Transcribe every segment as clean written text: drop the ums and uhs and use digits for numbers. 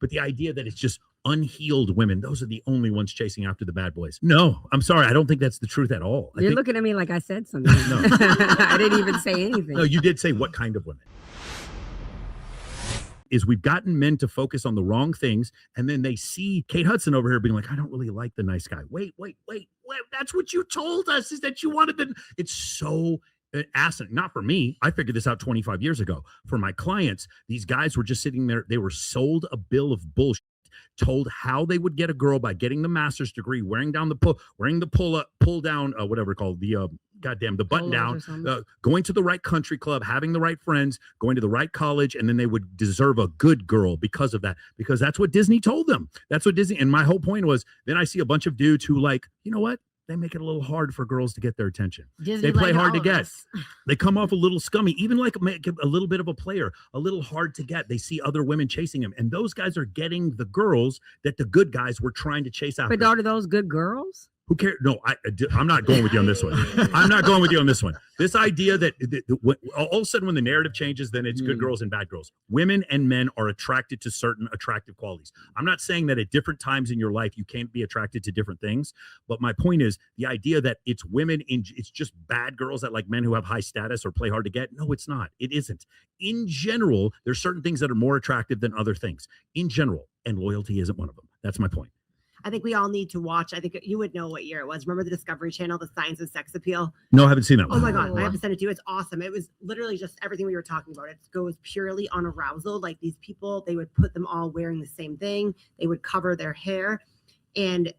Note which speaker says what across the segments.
Speaker 1: But the idea that it's just unhealed women, those are the only ones chasing after the bad boys. No, I'm sorry. I don't think that's the truth at all.
Speaker 2: You're looking at me like I said something. No. I didn't even say anything.
Speaker 1: No, you did say what kind of women. Is we've gotten men to focus on the wrong things, and then they see Kate Hudson over here being like, I don't really like the nice guy. Wait. That's what you told us, is that you wanted the... It's so asinine. Not for me. I figured this out 25 years ago. For my clients, these guys were just sitting there. They were sold a bill of bullshit, told how they would get a girl by getting the master's degree, wearing the pull down, whatever it's called, the the button down, going to the right country club, having the right friends, going to the right college, and then they would deserve a good girl because of that, because that's what Disney told them. That's what Disney, and my whole point was, then I see a bunch of dudes who, like, you know what? They make it a little hard for girls to get their attention. Disney, they play hard to get. They come off a little scummy, even like a little bit of a player, a little hard to get. They see other women chasing him, and those guys are getting the girls that the good guys were trying to chase after.
Speaker 2: But are those good girls?
Speaker 1: Who cares? No, I'm not going with you on this one. I'm not going with you on this one. This idea that all of a sudden when the narrative changes, then it's good girls and bad girls. Women and men are attracted to certain attractive qualities. I'm not saying that at different times in your life you can't be attracted to different things, but my point is the idea that it's it's just bad girls that like men who have high status or play hard to get. No, it's not. It isn't. In general, there's certain things that are more attractive than other things. In general, and loyalty isn't one of them. That's my point.
Speaker 3: I think we all need to watch. I think you would know what year it was. Remember the Discovery Channel, The Science of Sex Appeal?
Speaker 1: No, I haven't seen that one.
Speaker 3: Oh my God, I have to send it to you. It's awesome. It was literally just everything we were talking about. It goes purely on arousal. Like these people, they would put them all wearing the same thing. They would cover their hair, and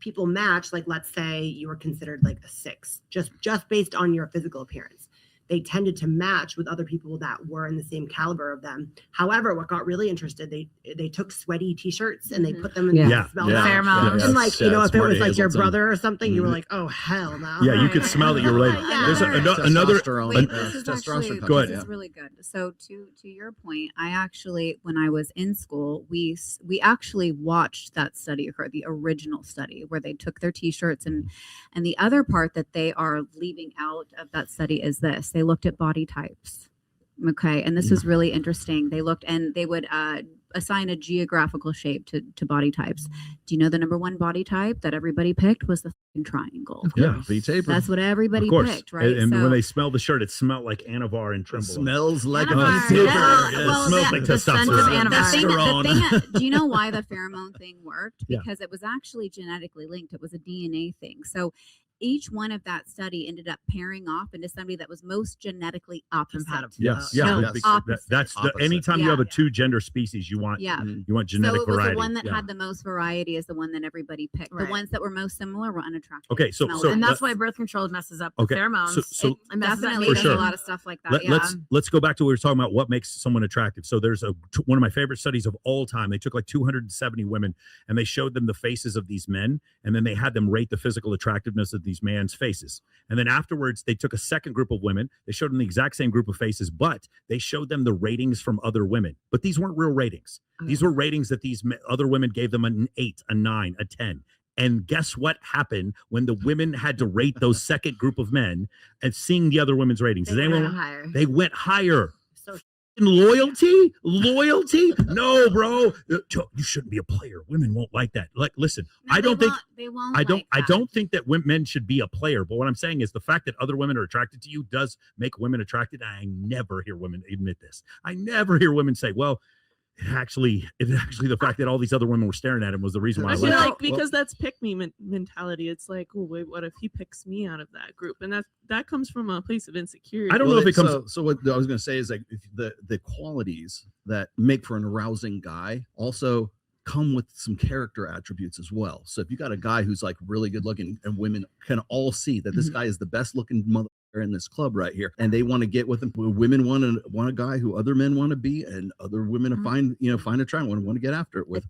Speaker 3: people match. Like, let's say you were considered like a 6, just based on your physical appearance. They tended to match with other people that were in the same caliber of them. However, what got really interested, they took sweaty T-shirts and they put them in the smell
Speaker 4: pheromones.
Speaker 3: And like, you know, if it was like your brother or something, you were like, oh hell no.
Speaker 1: Yeah, you could smell that you're related. There's another.
Speaker 5: Wait, this is actually, this is really good. So to your point, I actually, when I was in school, we actually watched that study occur, the original study where they took their T-shirts, and the other part that they are leaving out of that study is this. They looked at body types. Okay. And this is really interesting. They looked, and they would assign a geographical shape to body types. Do you know the number one body type that everybody picked was the triangle?
Speaker 1: Yeah, V-taper.
Speaker 5: That's what everybody picked, right?
Speaker 1: And when they smelled the shirt, it smelled like Anavar and Trimble.
Speaker 4: Smells like
Speaker 1: It smells like testosterone.
Speaker 5: Do you know why the pheromone thing worked? Because it was actually genetically linked. It was a DNA thing. So each one of that study ended up pairing off into somebody that was most genetically opposite.
Speaker 1: Yes,
Speaker 5: opposite.
Speaker 1: That's anytime you have a two-gender species, you want genetic variety.
Speaker 5: So it was the one that had the most variety is the one that everybody picked. Right. The ones that were most similar were unattractive.
Speaker 1: Okay, so
Speaker 4: and that's why birth control messes up the pheromones.
Speaker 5: So definitely does a lot of stuff like that.
Speaker 1: Let's go back to what we were talking about. What makes someone attractive? So there's one of my favorite studies of all time. They took like 270 women and they showed them the faces of these men, and then they had them rate the physical attractiveness of these man's faces. And then afterwards, they took a second group of women. They showed them the exact same group of faces, but they showed them the ratings from other women. But these weren't real ratings. These were ratings that these other women gave them an 8, a 9, a 10. And guess what happened when the women had to rate those second group of men and seeing the other women's ratings? They went higher. Loyalty? No, bro. You shouldn't be a player. Women won't like that. Like, listen,
Speaker 5: no, I
Speaker 1: don't think that men should be a player. But what I'm saying is the fact that other women are attracted to you does make women attracted. I never hear women admit this. I never hear women say, well, it's actually the fact that all these other women were staring at him was the reason why I
Speaker 6: feel like because that's pick me mentality. It's like, oh wait, what if he picks me out of that group? And that comes from a place of insecurity.
Speaker 4: I don't know if it comes. So what I was going to say is like the qualities that make for an arousing guy also come with some character attributes as well. So if you got a guy who's like really good looking, and women can all see that this guy is the best looking mother in this club right here, and they want to get with him. Women want a guy who other men want to be, and other women find attractive, want to get after it with.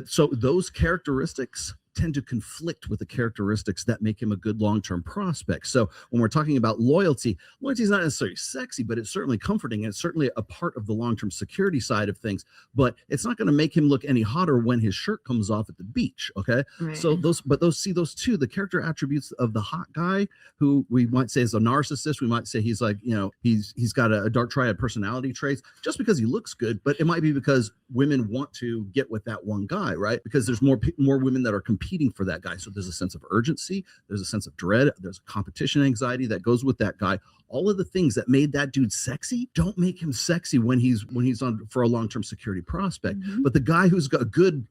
Speaker 4: So those characteristics tend to conflict with the characteristics that make him a good long-term prospect. So when we're talking about loyalty is not necessarily sexy, but it's certainly comforting, and it's certainly a part of the long-term security side of things. But it's not going to make him look any hotter when his shirt comes off at the beach. Okay.
Speaker 3: Right.
Speaker 4: So those two, the character attributes of the hot guy, who we might say is a narcissist. We might say he's like, he's got a dark triad personality traits just because he looks good, but it might be because women want to get with that one guy, right? Because there's more women that are competing for that guy. So there's a sense of urgency, there's a sense of dread, there's a competition anxiety that goes with that guy. All of the things that made that dude sexy don't make him sexy when he's on for a long-term security prospect.
Speaker 5: Mhm.
Speaker 4: But the guy who's got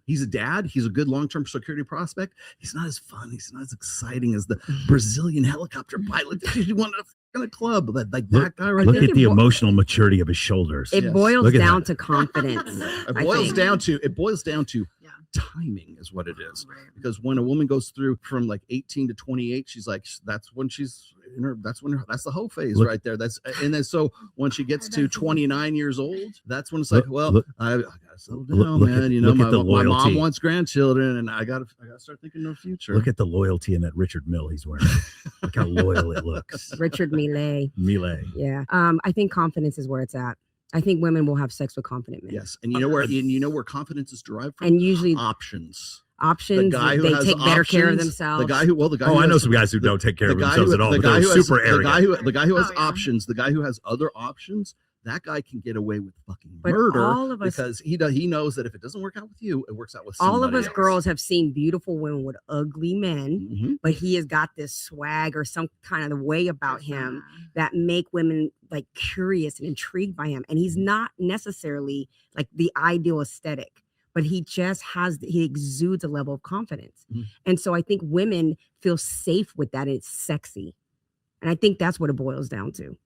Speaker 4: he's a dad, he's a good long-term security prospect. He's not as fun, he's not as exciting as the Brazilian helicopter pilot that you wanted in a club. Like that guy right
Speaker 1: Look
Speaker 4: there.
Speaker 1: at the emotional maturity of his shoulders.
Speaker 2: It
Speaker 4: Yes.
Speaker 2: boils
Speaker 1: Look at
Speaker 2: down
Speaker 1: that.
Speaker 2: to confidence.
Speaker 4: It
Speaker 2: I
Speaker 4: boils
Speaker 2: think.
Speaker 4: down to
Speaker 3: Yeah.
Speaker 4: timing is what it is.
Speaker 3: Right.
Speaker 4: Because when a woman goes through from like 18 to 28, she's like, that's when she's in her, that's the hoe phase
Speaker 1: Look-
Speaker 4: right there. And then so when she gets to 29 years old, that's when it's like, I gotta settle down,
Speaker 1: look
Speaker 4: man.
Speaker 1: at-
Speaker 4: You know,
Speaker 1: look at the
Speaker 4: my mom
Speaker 1: loyalty.
Speaker 4: wants grandchildren, and I gotta start thinking of the future.
Speaker 1: Look at the loyalty in that Richard Mill he's wearing. Look how loyal it looks.
Speaker 2: Richard Millet.
Speaker 1: Millet.
Speaker 2: Yeah. I think confidence is where it's at. I think women will have sex with confident men.
Speaker 4: Yes, and you know where confidence is derived from?
Speaker 2: And usually
Speaker 4: Options.
Speaker 2: options,
Speaker 4: The guy who
Speaker 2: they
Speaker 4: has
Speaker 2: take better care of
Speaker 4: options,
Speaker 2: themselves.
Speaker 4: The guy who
Speaker 1: Oh, I know some guys who don't take care of themselves at all. But they're super arrogant.
Speaker 4: The guy who has
Speaker 3: Oh, yeah.
Speaker 4: options, the guy who has other options, that guy can get away with fucking
Speaker 2: But
Speaker 4: murder
Speaker 2: all of us-
Speaker 4: because he knows that if it doesn't work out with you, it works out with somebody
Speaker 2: all of us
Speaker 4: else.
Speaker 2: girls have seen beautiful women with ugly men,
Speaker 4: Mhm.
Speaker 2: but he has got this swag or some kind of way about him that make women like curious and intrigued by him. And he's not necessarily like the ideal aesthetic, but he exudes a level of confidence.
Speaker 4: Mhm.
Speaker 2: And so I think women feel safe with that. And it's sexy. And I think that's what it boils down to.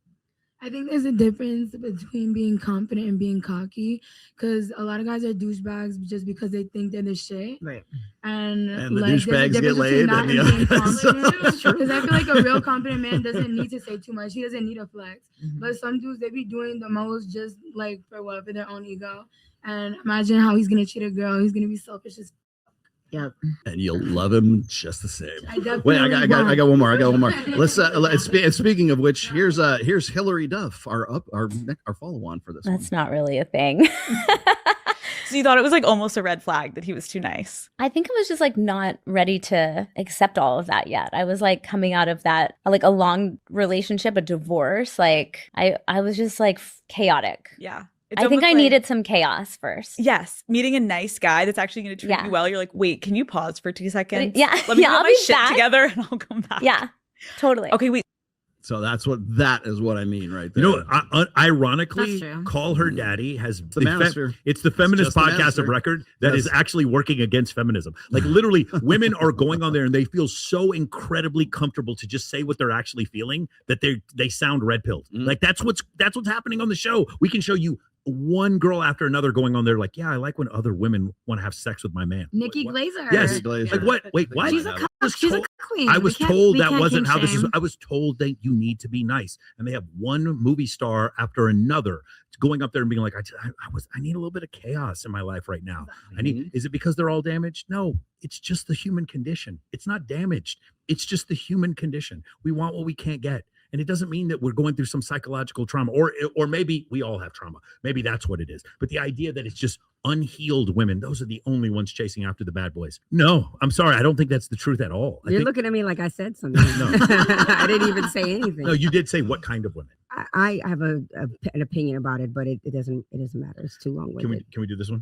Speaker 7: I think there's a difference between being confident and being cocky, because a lot of guys are douchebags just because they think they're the shit.
Speaker 3: Right.
Speaker 7: And
Speaker 4: the
Speaker 7: there's a
Speaker 4: douchebags get
Speaker 7: difference
Speaker 4: laid
Speaker 7: between that
Speaker 4: and
Speaker 7: and
Speaker 4: the
Speaker 7: being
Speaker 4: others.
Speaker 7: confident. Because I feel like a real confident man doesn't need to say too much. He doesn't need a flex.
Speaker 3: Mhm.
Speaker 7: But some dudes, they be doing the most just like for their own ego. And imagine how he's gonna treat a girl. He's gonna be selfish as
Speaker 3: Yep.
Speaker 4: And you'll love him just the same.
Speaker 7: I definitely
Speaker 4: Wait, I got one more. Let's
Speaker 7: Let's
Speaker 4: speaking of which, here's Hillary Duff, our follow on for this one.
Speaker 8: That's not really a thing.
Speaker 9: So you thought it was like almost a red flag that he was too nice.
Speaker 8: I think I was just like not ready to accept all of that yet. I was like coming out of that, like a long relationship, a divorce. Like I was just like chaotic.
Speaker 9: Yeah.
Speaker 8: I think I needed some chaos first.
Speaker 9: Yes, meeting a nice guy that's actually going to treat
Speaker 8: Yeah.
Speaker 9: you well. You're like, wait, can you pause for 2 seconds?
Speaker 8: Yeah,
Speaker 9: Let me
Speaker 8: yeah,
Speaker 9: get
Speaker 8: I'll
Speaker 9: my
Speaker 8: be
Speaker 9: shit
Speaker 8: back.
Speaker 9: together and I'll come back.
Speaker 8: Yeah, totally.
Speaker 9: Okay, wait.
Speaker 4: So that is what I mean right there.
Speaker 1: You know, ironically,
Speaker 3: That's true.
Speaker 1: Call Her Daddy has
Speaker 4: the manosphere.
Speaker 1: it's the feminist
Speaker 4: just the
Speaker 1: podcast of
Speaker 4: manosphere.
Speaker 1: record that is
Speaker 4: Yes.
Speaker 1: actually working against feminism. Like literally, women are going on there and they feel so incredibly comfortable to just say what they're actually feeling that they sound red pilled.
Speaker 4: Mm.
Speaker 1: Like that's what's happening on the show. We can show you one girl after another going on there like, yeah, I like when other women want to have sex with my man.
Speaker 2: Nikki
Speaker 1: What?
Speaker 2: Glazer.
Speaker 1: Yes.
Speaker 4: Glazer.
Speaker 1: Like what? Wait, what?
Speaker 2: She's a
Speaker 1: She's
Speaker 2: cuck queen.
Speaker 1: I
Speaker 2: We
Speaker 1: was
Speaker 2: can't-
Speaker 1: told
Speaker 2: we
Speaker 1: that
Speaker 2: can't
Speaker 1: wasn't
Speaker 2: kink
Speaker 1: how this is.
Speaker 2: shame.
Speaker 1: I was told that you need to be nice, and they have one movie star after another going up there and being like, I need a little bit of chaos in my life right now. I need. Is it because they're all damaged? No, it's just the human condition. It's not damaged. It's just the human condition. We want what we can't get. And it doesn't mean that we're going through some psychological trauma, or maybe we all have trauma. Maybe that's what it is. But the idea that it's just unhealed women, those are the only ones chasing after the bad boys. No, I'm sorry. I don't think that's the truth at all.
Speaker 2: You're looking at me like I said something.
Speaker 1: No.
Speaker 2: I didn't even say anything.
Speaker 1: No, you did say what kind of women.
Speaker 2: I have an opinion about it, but it doesn't matter. It's too long
Speaker 1: Can
Speaker 2: winded.
Speaker 1: we do this one?